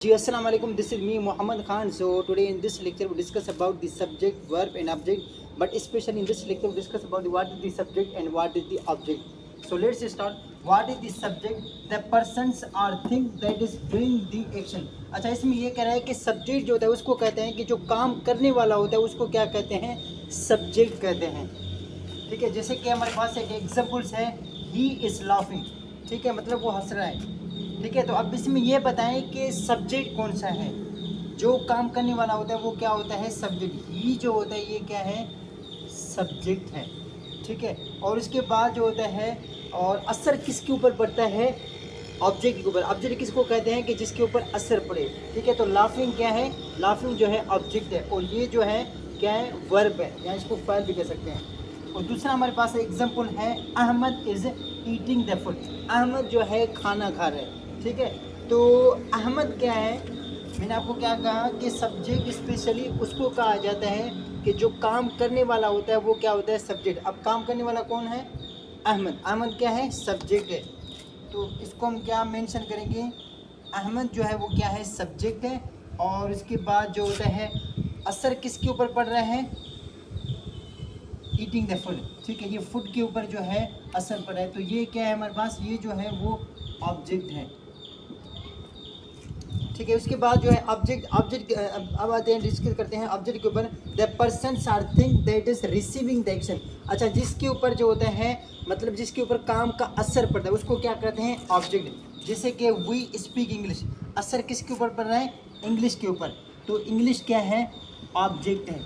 जी अस्सलाम वालेकुम, this is me Muhammad Khan. So today in this lecture we discuss about the subject, verb and object, but especially in this lecture we discuss about what is the subject and what is the object. So let's start. What is the subject? The persons or thing that is doing the action. अच्छा, इसमें ये कह रहा है कि subject जो होता है उसको कहते हैं कि जो काम करने वाला होता है उसको क्या कहते हैं? सब्जेक्ट कहते हैं। ठीक है, जैसे कि हमारे पास एक एग्जाम्पल्स है, ही इज़ लाफिंग। ठीक है, मतलब वो हंस रहा है। ठीक है, तो अब इसमें यह बताएं कि सब्जेक्ट कौन सा है। जो काम करने वाला होता है वो क्या होता है? सब्जेक्ट। ही जो होता है ये क्या है? सब्जेक्ट है। ठीक है, और उसके बाद जो होता है और असर किसके ऊपर पड़ता है? ऑब्जेक्ट के ऊपर। ऑब्जेक्ट किसको कहते हैं कि जिसके ऊपर असर पड़े। ठीक है, तो लाफिंग क्या है? लाफिंग जो है ऑब्जेक्ट है, और ये जो है क्या है? वर्ब है, या इसको फाइल भी कह सकते हैं। और दूसरा हमारे पास एग्जाम्पल है, Ahmed is eating the food. Ahmed जो है खाना खा रहे हैं। ठीक है, तो अहमद क्या है? मैंने आपको क्या कहा कि सब्जेक्ट स्पेशली उसको कहा जाता है कि जो काम करने वाला होता है वो क्या होता है? सब्जेक्ट। अब काम करने वाला कौन है? अहमद। अहमद क्या है? सब्जेक्ट है। तो इसको हम क्या मेंशन करेंगे? अहमद जो है वो क्या है? सब्जेक्ट है। और इसके बाद जो होता है असर किसके ऊपर पड़ रहा है? Eating the food. ठीक है, ये फूड के ऊपर जो है असर पड़ रहा है। तो ये क्या है हमारे पास? ये जो है वो ऑब्जेक्ट है। ठीक है, उसके बाद जो है ऑब्जेक्ट अब आते हैं, डिस्कस करते हैं ऑब्जेक्ट के ऊपर। The person or thing that is receiving the action. अच्छा, जिसके ऊपर जो होता है मतलब जिसके ऊपर काम का असर पड़ता है उसको क्या कहते हैं? ऑब्जेक्ट। जैसे कि वी स्पीक इंग्लिश, असर किसके ऊपर पड़ रहा है? इंग्लिश के ऊपर। तो इंग्लिश क्या है? ऑब्जेक्ट है।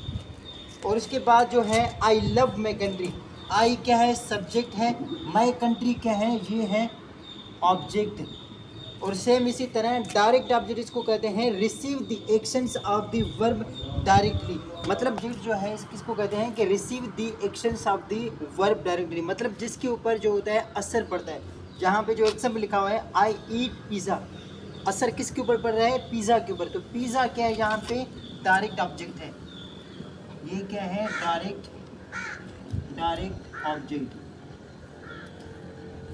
और उसके बाद जो है आई लव माई कंट्री, आई क्या है? सब्जेक्ट है। माई कंट्री क्या है? ये है ऑब्जेक्ट। और सेम इसी तरह डायरेक्ट ऑब्जेक्ट इसको कहते हैं receive the actions of the verb directly. मतलब जो है किसको कहते हैं कि receive the actions of the verb directly, मतलब जिसके ऊपर जो होता है असर पड़ता है। जहाँ पे जो एग्जाम्पल लिखा हुआ है, आई ईट पिज़्ज़ा, असर किसके ऊपर पड़ रहा है? पिज़्ज़ा के ऊपर। तो पिज़्ज़ा क्या है यहाँ पे? डायरेक्ट ऑब्जेक्ट है। ये क्या है? Direct object.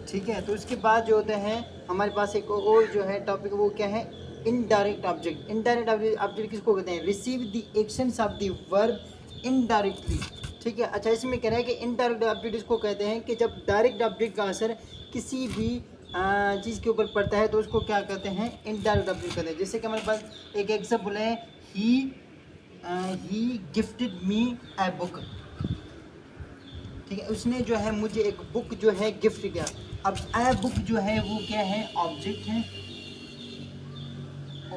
ठीक है, तो उसके बाद जो होते हैं हमारे पास एक और जो है टॉपिक, वो क्या है? Indirect object. इनडायरेक्ट ऑब्जेक्ट किसको कहते हैं? Receive the actions of the verb indirectly. ठीक है, अच्छा, इसमें कह रहा है कि इनडायरेक्ट ऑब्जेक्ट इसको कहते हैं कि जब डायरेक्ट ऑब्जेक्ट का असर किसी भी चीज़ के ऊपर पड़ता है तो उसको क्या कहते हैं? इनडायरेक्ट ऑब्जेक्ट कहते हैं। जैसे कि हमारे पास एक एग्जाम्पल है, ही गिफ्टेड मी ए बुक। ठीक है, उसने जो है मुझे एक बुक जो है गिफ्ट किया। अब ए बुक जो है वो क्या है? ऑब्जेक्ट है।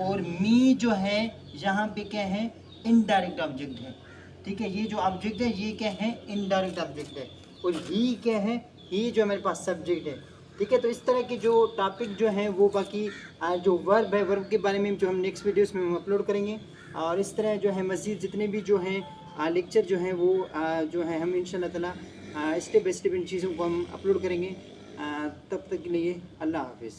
और मी जो है यहाँ पे क्या है? इनडायरेक्ट ऑब्जेक्ट है। ठीक है, ये जो ऑब्जेक्ट है ये क्या है? इनडायरेक्ट ऑब्जेक्ट है। और ही क्या है? ही जो हमारे पास सब्जेक्ट है। ठीक है, तो इस तरह के जो टॉपिक जो हैं वो बाकी जो वर्ब है, वर्ब के बारे में जो हम नेक्स्ट वीडियोस में हम अपलोड करेंगे। और इस तरह जो है मज़ीद जितने भी जो हैं लेक्चर जो हैं वो जो है हम इंशाल्लाह ताला स्टेप बाई स्टेप इन चीज़ों को हम अपलोड करेंगे। तब तक के लिए अल्लाह हाफिज़।